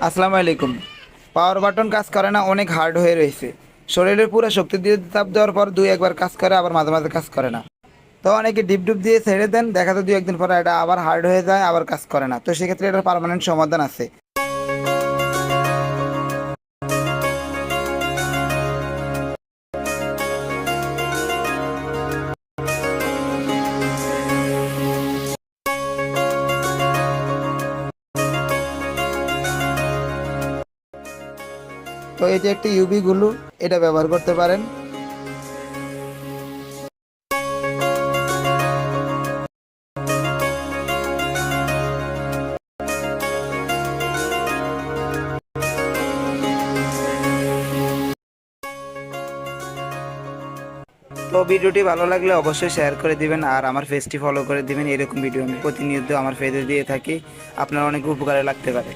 আসসালামু আলাইকুম। Power button কাজ করে না, অনেক হার্ড হয়ে রয়েছে। শরীরের পুরো শক্তি দিয়ে চাপ দেওয়ার পর দুই একবার কাজ করে, আবার মাঝে মাঝে কাজ করে না। তো অনেকে ডিপ ডুব দিয়ে ছেড়ে দেন, দেখা যায় দুই একদিন পরে এটা আবার হার্ড হয়ে যায়, আবার কাজ করে না। তো সেক্ষেত্রে এটার পার্মানেন্ট সমাধান আছে। তো এই যে একটি ইউবি গ্লু, এটা ব্যবহার করতে পারেন। তো ভিডিওটি ভালো লাগলে অবশ্যই শেয়ার করে দিবেন, আর আমার পেজটি ফলো করে দিবেন। এরকম ভিডিও আমি প্রতিনিয়ত আমার পেজে দিয়ে থাকি, আপনার অনেক উপকারে লাগতে পারে।